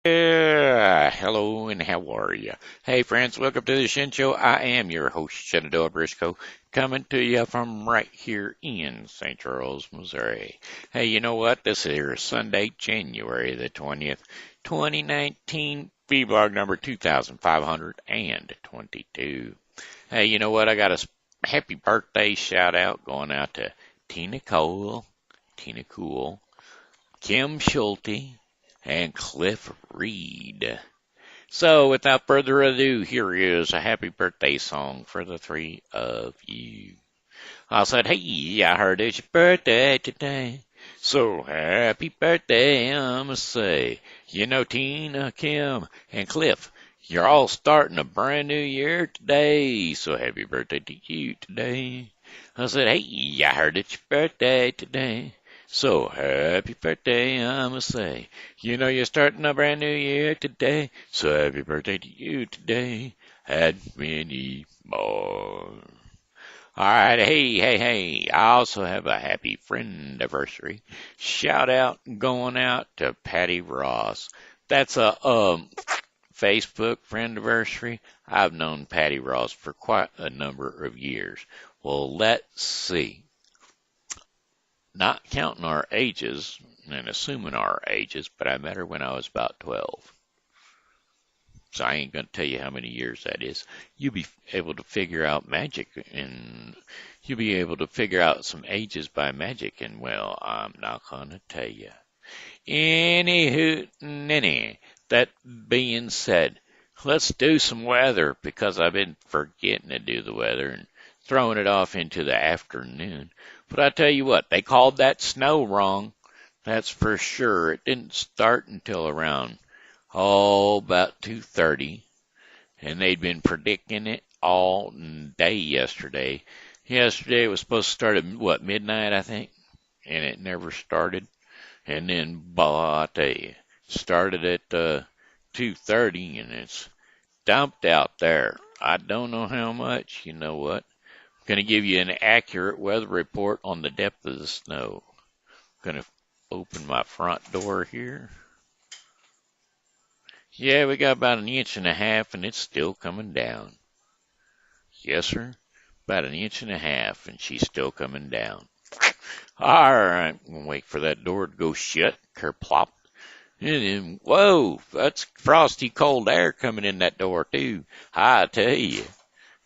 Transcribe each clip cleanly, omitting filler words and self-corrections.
Hello and how are you? Hey friends, welcome to the Shin Show. I am your host, Shenandoah Briscoe, coming to you from right here in St. Charles, Missouri. Hey, you know what? This is Sunday, January the 20th, 2019, vlog number 2522. Hey, you know what? I got a happy birthday shout out going out to Tina Cole, Tina Cool, Kim Schulte, and Cliff Reed. So, without further ado, here is a happy birthday song for the three of you. I said, hey, I heard it's your birthday today. So happy birthday, I'ma say. You know, Tina, Kim, and Cliff, you're all starting a brand new year today. So happy birthday to you today. I said, hey, I heard it's your birthday today. So happy birthday, I'ma say. You know, you're starting a brand new year today. So happy birthday to you today. Had many more. All right, hey. I also have a happy friend anniversary. Shout out going out to Patti Ross. That's a Facebook friend anniversary. I've known Patti Ross for quite a number of years. Well, let's see. Not counting our ages and assuming our ages, but I met her when I was about 12. So I ain't going to tell you how many years that is. You'll be able to figure out magic, and you'll be able to figure out some ages by magic, and well, I'm not going to tell you. Anywho, that being said, let's do some weather because I've been forgetting to do the weather and throwing it off into the afternoon. But I tell you what, they called that snow wrong. That's for sure. It didn't start until around about 2:30, and they'd been predicting it all day yesterday. Yesterday it was supposed to start at midnight, I think, and it never started. And then, I tell you, started at 2:30, and it's dumped out there. I don't know how much. You know what? I'm going to give you an accurate weather report on the depth of the snow. I'm going to open my front door here. Yeah, we got about 1.5 inches, and it's still coming down. Yes, sir. About 1.5 inches, and she's still coming down. All right, I'm going to wait for that door to go shut. Kerplop. And then, whoa, that's frosty cold air coming in that door, too. I tell you.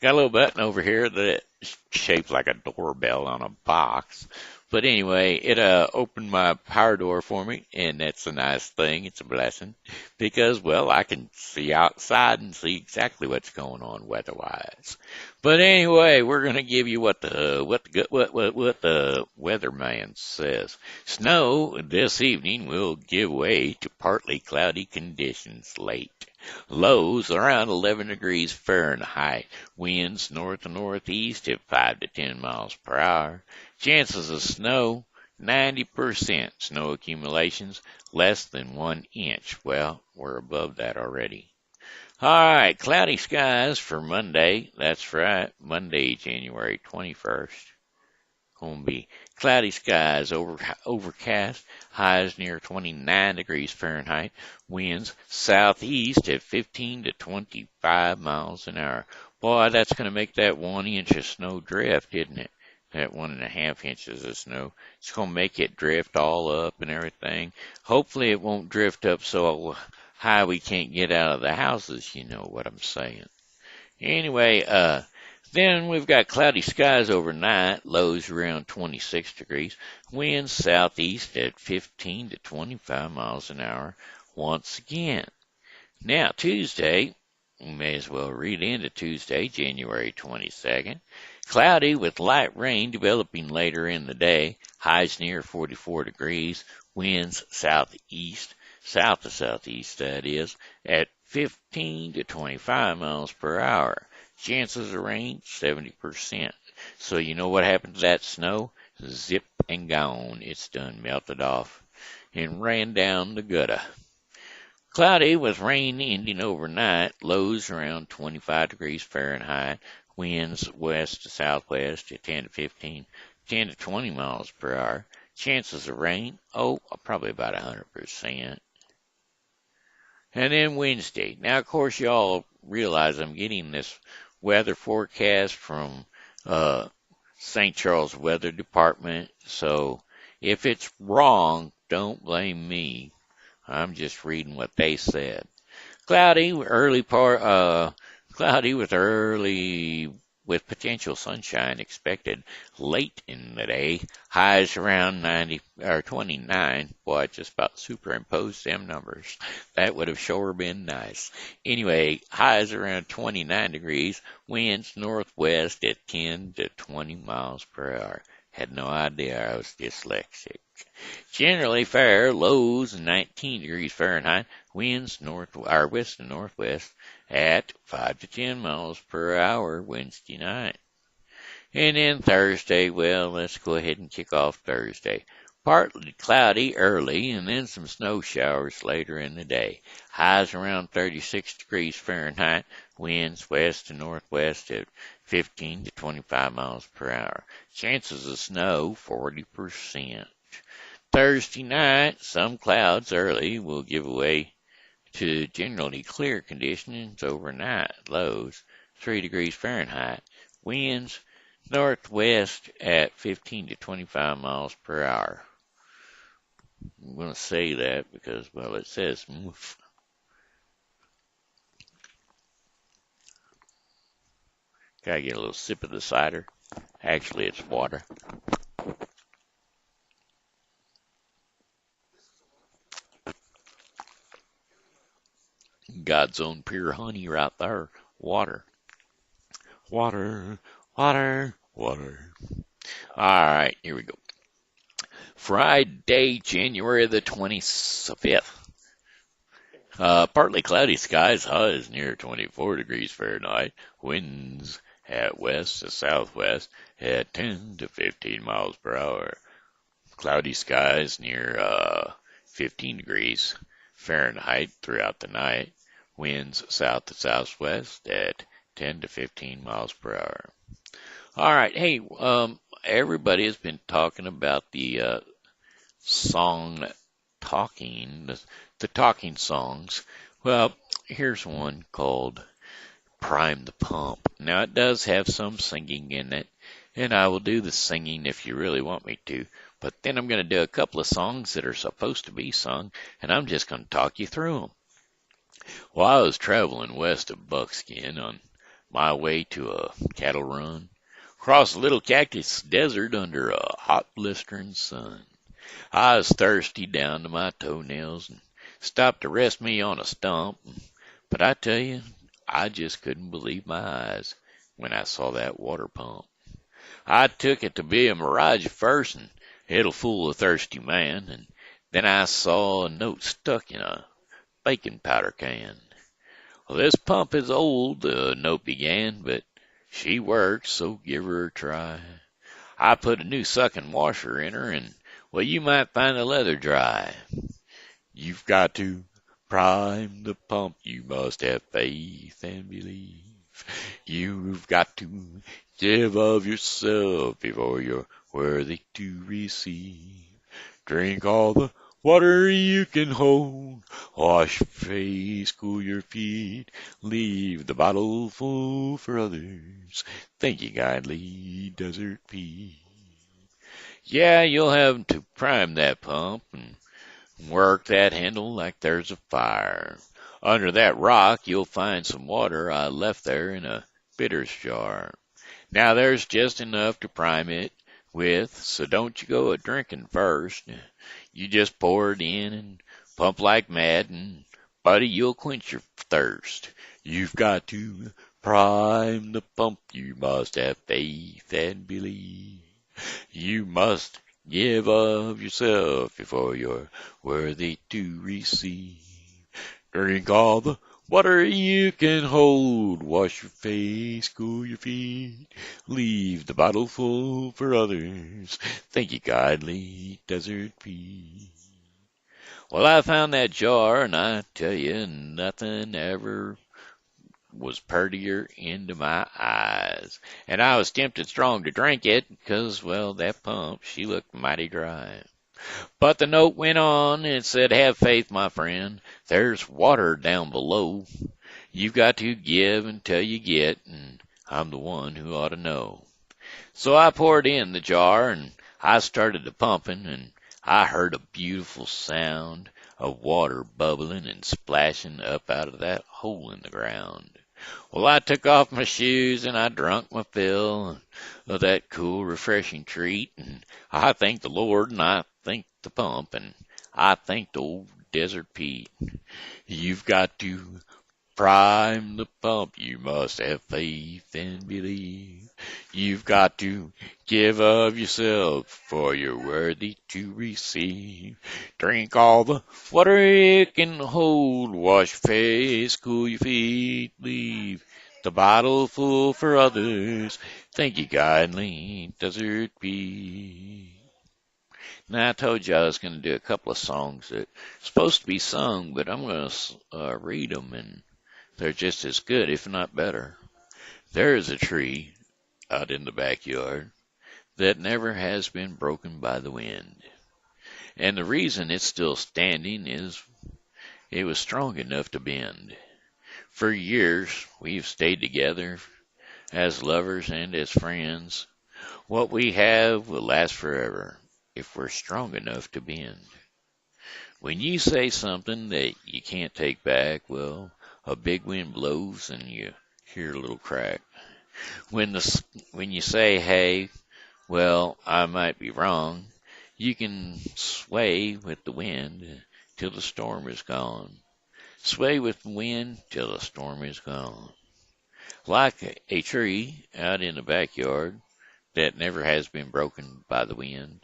Got a little button over here that's shaped like a doorbell on a box. But anyway, it opened my power door for me, and that's a nice thing. It's a blessing because, well, I can see outside and see exactly what's going on weather-wise. But anyway, we're going to give you what the weatherman says. Snow this evening will give way to partly cloudy conditions late. Lows around 11 degrees Fahrenheit. Winds north to northeast at 5 to 10 miles per hour. Chances of snow, 90%. Snow accumulations, less than 1 inch. Well, we're above that already. All right, cloudy skies for Monday. That's right, Monday, January 21st. Going to be cloudy skies, overcast, highs near 29 degrees Fahrenheit, winds southeast at 15 to 25 miles an hour. Boy, that's going to make that 1 inch of snow drift, isn't it? That 1.5 inches of snow. It's going to make it drift all up and everything. Hopefully it won't drift up so high we can't get out of the houses, you know what I'm saying. Anyway, then we've got cloudy skies overnight, lows around 26 degrees, winds southeast at 15 to 25 miles an hour once again. Now, Tuesday, we may as well read into Tuesday, January 22nd. Cloudy with light rain developing later in the day, highs near 44 degrees, winds southeast, south to southeast that is, at 15 to 25 miles per hour. Chances of rain, 70%. So you know what happened to that snow? Zip and gone. It's done melted off and ran down the gutter. Cloudy with rain ending overnight. Lows around 25 degrees Fahrenheit. Winds west to southwest at 10 to 15, 10 to 20 miles per hour. Chances of rain, probably about 100%. And then Wednesday. Now, of course, y'all realize I'm getting this weather forecast from St. Charles Weather Department. So if it's wrong, don't blame me. I'm just reading what they said. Cloudy with early with potential sunshine expected late in the day. Highs around 90 or 29. Boy, I just about superimposed them numbers. That would have sure been nice. Anyway, highs around 29 degrees. Winds northwest at 10 to 20 miles per hour. Had no idea I was dyslexic. Generally fair, lows 19 degrees Fahrenheit, winds west and northwest at 5 to 10 miles per hour Wednesday night. And then Thursday, well, let's go ahead and kick off Thursday. Partly cloudy early and then some snow showers later in the day. Highs around 36 degrees Fahrenheit, winds west and northwest at 15 to 25 miles per hour. Chances of snow 40%. Thursday night, some clouds early will give way to generally clear conditions overnight. Lows 3 degrees Fahrenheit. Winds northwest at 15 to 25 miles per hour. I'm going to say that because, well, it says moof. Gotta get a little sip of the cider. Actually, it's water. God's own pure honey right there. Water. Water, water, water. All right, here we go. Friday, January the 25th. Partly cloudy skies, highs near 24 degrees Fahrenheit. Winds at west to southwest at 10 to 15 miles per hour. Cloudy skies near 15 degrees Fahrenheit throughout the night. Winds south to southwest at 10 to 15 miles per hour. All right, hey, everybody has been talking about the song talking, the talking songs. Well, here's one called Prime the Pump. Now, it does have some singing in it, and I will do the singing if you really want me to. But then I'm going to do a couple of songs that are supposed to be sung, and I'm just going to talk you through them. Well, I was traveling west of Buckskin on my way to a cattle run, across a little cactus desert under a hot blistering sun. I was thirsty down to my toenails and stopped to rest me on a stump. But I tell you, I just couldn't believe my eyes when I saw that water pump. I took it to be a mirage at first, and it'll fool a thirsty man. And then I saw a note stuck in a baking powder can. Well, this pump is old, the note began, but she works, so give her a try. I put a new sucking washer in her, and, well, you might find the leather dry. You've got to prime the pump, you must have faith and believe. You've got to give of yourself before you're worthy to receive. Drink all the water you can hold, wash your face, cool your feet, leave the bottle full for others. Thank you kindly, Desert Pete. Yeah, you'll have to prime that pump and work that handle like there's a fire. Under that rock you'll find some water I left there in a bitters jar. Now there's just enough to prime it with, so don't you go a-drinking first. You just pour it in and pump like mad, and, buddy, you'll quench your thirst. You've got to prime the pump, you must have faith and believe. You must give of yourself before you're worthy to receive. Drink all the water you can hold, wash your face, cool your feet, leave the bottle full for others. Thank you kindly, Desert Pete. Well, I found that jar, and I tell you, nothing ever was purtier into my eyes. And I was tempted strong to drink it, because, well, that pump, she looked mighty dry. But the note went on and said, have faith, my friend. There's water down below. You've got to give until you get, and I'm the one who ought to know. So I poured in the jar and I started the pumping, and I heard a beautiful sound of water bubbling and splashing up out of that hole in the ground. Well, I took off my shoes and I drunk my fill of that cool, refreshing treat, and I thanked the Lord and I thanked the pump and I thanked old Desert Pete. You've got to prime the pump, you must have faith and believe. You've got to give of yourself, for you're worthy to receive. Drink all the water it can hold, wash your face, cool your feet, leave the bottle full for others. Thank you kindly, Desert Pete. Now, I told you I was going to do a couple of songs that are supposed to be sung, but I'm going to read them, and they're just as good, if not better. There is a tree out in the backyard that never has been broken by the wind. And the reason it's still standing is it was strong enough to bend. For years, we've stayed together as lovers and as friends. What we have will last forever if we're strong enough to bend. When you say something that you can't take back, well, a big wind blows and you hear a little crack. When you say, hey, well, I might be wrong, you can sway with the wind till the storm is gone. Sway with the wind till the storm is gone. Like a tree out in the backyard that never has been broken by the wind,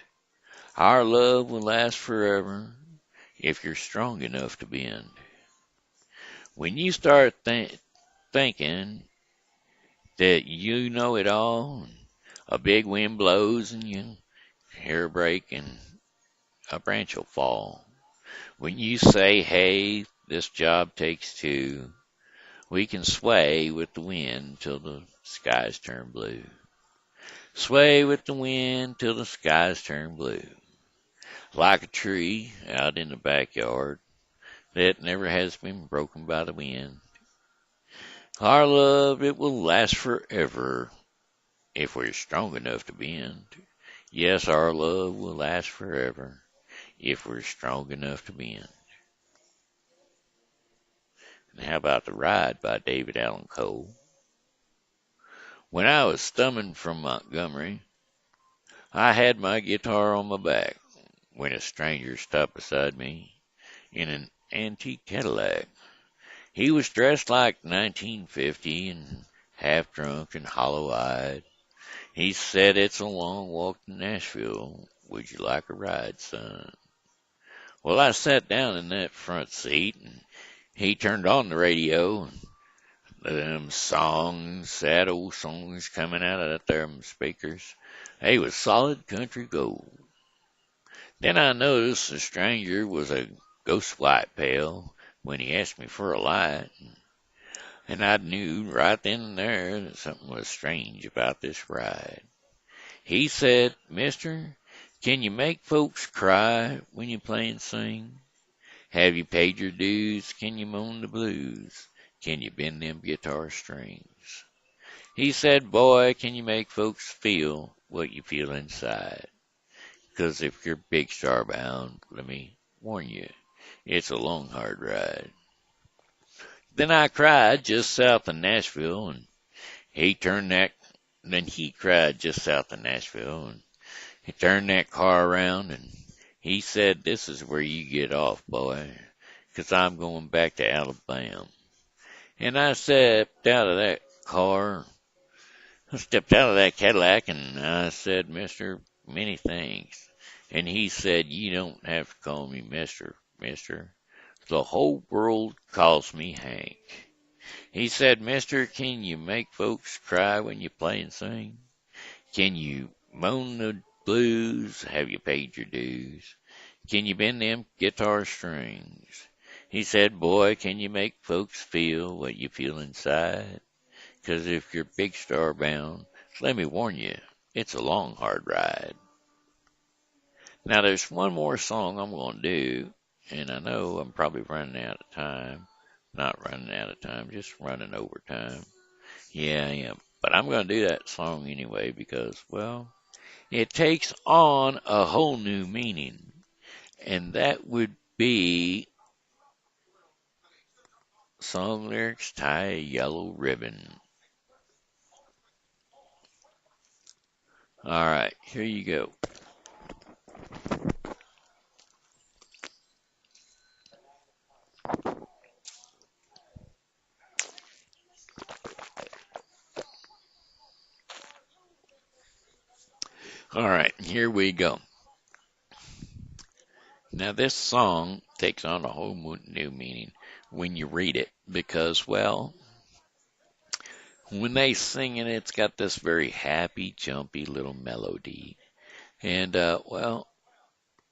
our love will last forever if you're strong enough to bend. When you start thinking that you know it all, and a big wind blows and you hear a break and a branch will fall. When you say, hey, this job takes two, we can sway with the wind till the skies turn blue. Sway with the wind till the skies turn blue. Like a tree out in the backyard that never has been broken by the wind. Our love, it will last forever if we're strong enough to bend. Yes, our love will last forever if we're strong enough to bend. And how about The Ride by David Allan Coe? When I was stumming from Montgomery, I had my guitar on my back when a stranger stopped beside me in an antique Cadillac. He was dressed like 1950 and half drunk and hollow-eyed. He said, it's a long walk to Nashville. Would you like a ride, son? Well, I sat down in that front seat, and he turned on the radio, and them songs, sad old songs coming out of them speakers. They was solid country gold. Then I noticed the stranger was a ghost light pale when he asked me for a light, and I knew right then and there that something was strange about this ride. He said, mister, can you make folks cry when you play and sing? Have you paid your dues? Can you moan the blues? Can you bend them guitar strings? He said, boy, can you make folks feel what you feel inside? 'Cause if you're big star bound, let me warn you, it's a long, hard ride. Then I cried just south of Nashville, and he turned that, then he cried just south of Nashville, and he turned that car around, and he said, this is where you get off, boy, 'cause I'm going back to Alabama. And I stepped out of that Cadillac, and I said, mister, many thanks. And he said, you don't have to call me mister. The whole world calls me Hank. He said, mister, can you make folks cry when you play and sing? Can you moan the blues? Have you paid your dues? Can you bend them guitar strings? He said, boy, can you make folks feel what you feel inside? 'Cause if you're big star bound, let me warn you, it's a long, hard ride. Now there's one more song I'm going to do, and I know I'm probably running out of time. Not running out of time, just running over time. Yeah, I am. But I'm going to do that song anyway because, well, it takes on a whole new meaning. And that would be song lyrics, tie a yellow ribbon. All right, here you go. All right, here we go. Now, this song takes on a whole new meaning when you read it because, well, when they sing it, it's got this very happy, jumpy little melody. And, well,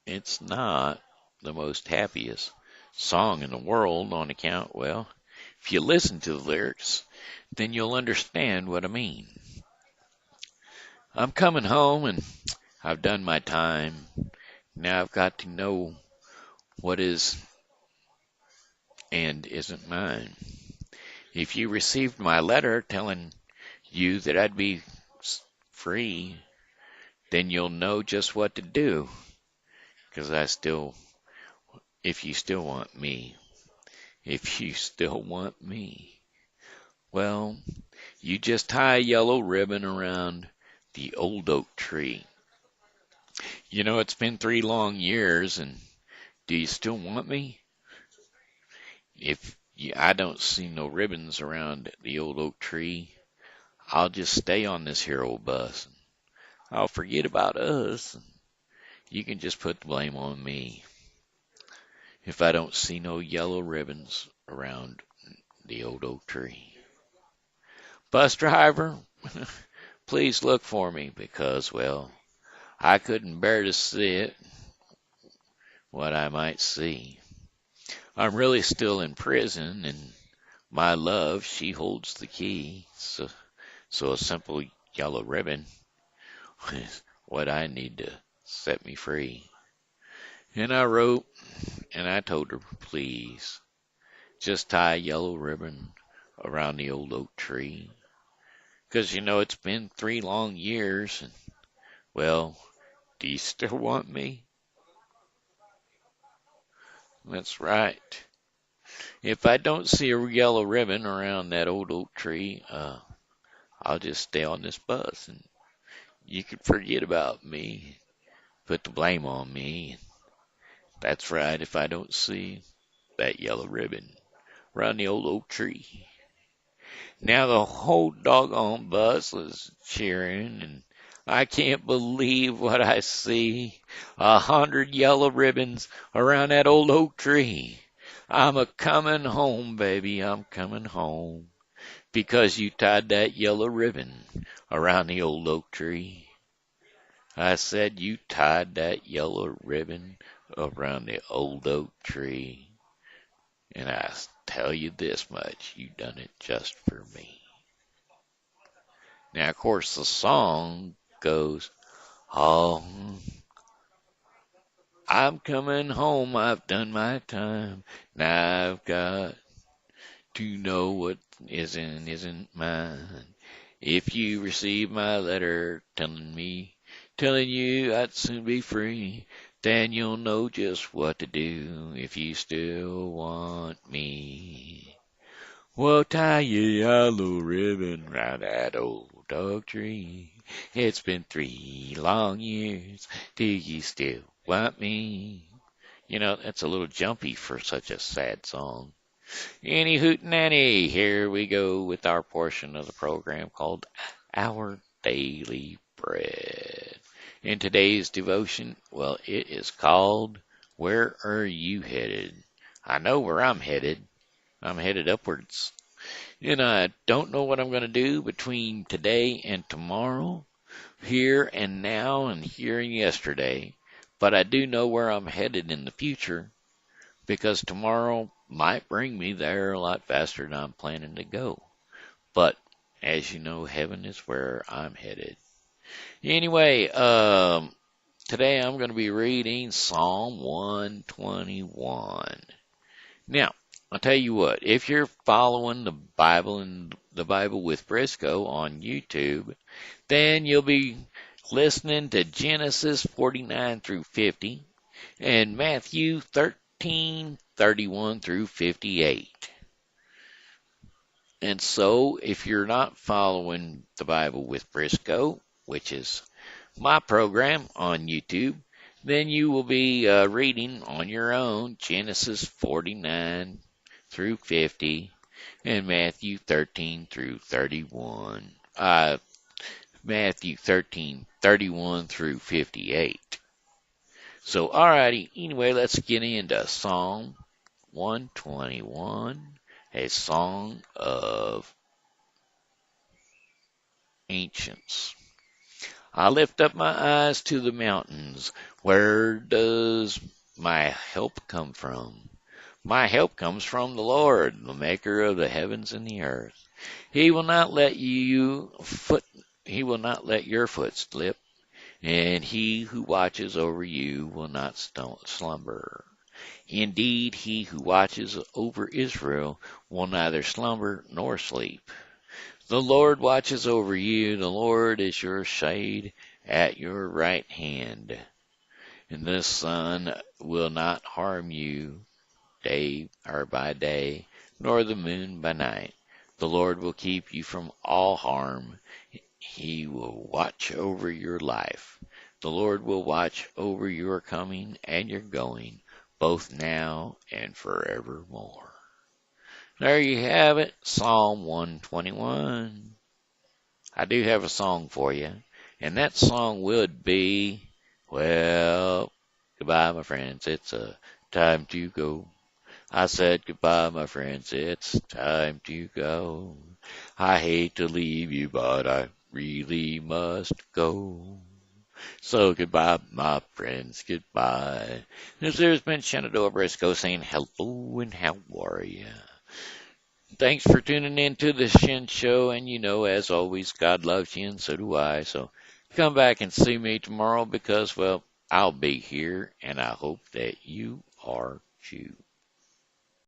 it's not the most happiest song in the world on account, well, if you listen to the lyrics, then you'll understand what I mean. I'm coming home and I've done my time. Now I've got to know what is and isn't mine. If you received my letter telling you that I'd be free, then you'll know just what to do. Because if you still want me, if you still want me, well, you just tie a yellow ribbon around the old oak tree. You know, it's been 3 long years, and do you still want me? I don't see no ribbons around the old oak tree, I'll just stay on this here old bus. I'll forget about us. And you can just put the blame on me if I don't see no yellow ribbons around the old oak tree. Bus driver, please look for me because, well, I couldn't bear to see it, what I might see. I'm really still in prison, and my love, she holds the key. So a simple yellow ribbon is what I need to set me free. And I wrote, and I told her, please, just tie a yellow ribbon around the old oak tree. 'Cause you know it's been 3 long years, and, well, do you still want me? That's right. If I don't see a yellow ribbon around that old oak tree, I'll just stay on this bus, and you can forget about me, put the blame on me. That's right, if I don't see that yellow ribbon around the old oak tree. Now the whole doggone bus was cheering, and I can't believe what I see. 100 yellow ribbons around that old oak tree. I'm a coming home, baby, I'm coming home. Because you tied that yellow ribbon around the old oak tree. I said you tied that yellow ribbon around the old oak tree. And I tell you this much, you done it just for me. Now, of course, the song goes, oh, I'm coming home, I've done my time. Now I've got to know what isn't mine. If you receive my letter telling you I'd soon be free, then you'll know just what to do if you still want me. Well, tie your yellow ribbon round that old oak tree. It's been 3 long years. Do you still want me? You know, that's a little jumpy for such a sad song. Any hoot nanny, here we go with our portion of the program called Our Daily Bread. In today's devotion, well, it is called Where Are You Headed? I know where I'm headed. I'm headed upwards. And I don't know what I'm going to do between today and tomorrow, here and now and here and yesterday. But I do know where I'm headed in the future because tomorrow might bring me there a lot faster than I'm planning to go. But as you know, heaven is where I'm headed. Anyway, Today I'm going to be reading Psalm 121. Now, I'll tell you what, if you're following the Bible and the Bible with Briscoe on YouTube, then you'll be listening to Genesis 49 through 50 and Matthew 13:31 through 58. And so, if you're not following the Bible with Briscoe, which is my program on YouTube, then you will be reading on your own Genesis 49 through 50 and Matthew 13 through 31. Matthew 13:31 through 58. So, alrighty, anyway, let's get into Psalm 121, a song of ancients. I lift up my eyes to the mountains. Where does my help come from? My help comes from the Lord, the maker of the heavens and the earth. He will not let your foot slip, and he who watches over you will not slumber. Indeed, he who watches over Israel will neither slumber nor sleep. The Lord watches over you. The Lord is your shade at your right hand. And the sun will not harm you by day, nor the moon by night. The Lord will keep you from all harm. He will watch over your life. The Lord will watch over your coming and your going, both now and forevermore. There you have it, Psalm 121. I do have a song for you, and that song would be, well, goodbye, my friends, it's time to go. I said goodbye, my friends, it's time to go. I hate to leave you, but I really must go. So goodbye, my friends, goodbye. This has been Shenandoah Briscoe saying hello and how are ya? Thanks for tuning in to the Shin Show, and as always, God loves you, and so do I. So come back and see me tomorrow because, well, I'll be here, and I hope that you are too.